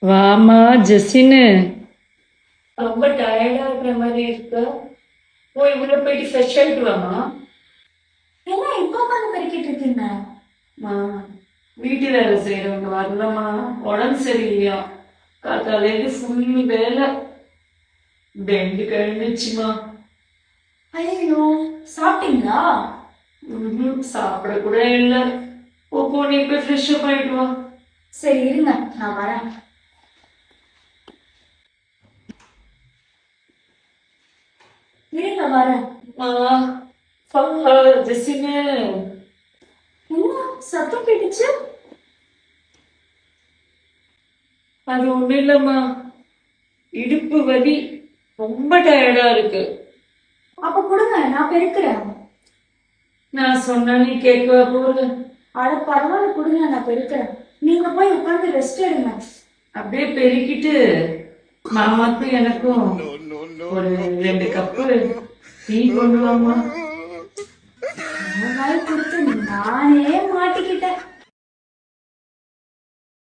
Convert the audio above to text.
வாமா ஜெசின்னு, ரொம்ப டயர்டா இருக்கிற மாதிரி இருக்கு. போய் உள்ள போயிட்டு ஃப்ரெஷ் ஆயிட்டு வாமா. என்ன இப்போ உட்காந்து பெருக்கிட்டு இருக்கீங்க? வீட்டு வேலை செய்யறவங்க வரலமா, உடம்பு சரியில்லையா, காத்தாலேருந்து ஃபுல் வேலை, பெண்டு கழிஞ்சிச்சுமா. ஐயோ, சாப்பிட்டீங்களா? சாப்பிட கூட இல்லை. போ நீ போய் ஃப்ரெஷ் அப் ஆயிட்டு வா. சரி இருங்க, நான் வரேன். இருங்க வரேன். ஜெசின்னு, என்ன சத்தம் கேட்டுச்சு? அது ஒண்ணும் இல்லம்மா, இடுப்பு வலி, ரொம்ப டயர்டா இருக்கு. அப்ப கொடுங்க, நான் பெருக்கிறேன். நான் சொன்னா நீ கேட்கவா போற? அட பரவாயில்ல, கொடுங்க, நான் பெருக்கிறேன். நீங்க போய் உட்காந்து ரெஸ்ட் எடுங்க. அப்படியே பெருக்கிட்டு மாமாக்கும் எனக்கும் ஒரு 2 கப்பு டீ கொண்டு வாமா. கொடுத்து நானே மாட்டிக்கிட்டேன்.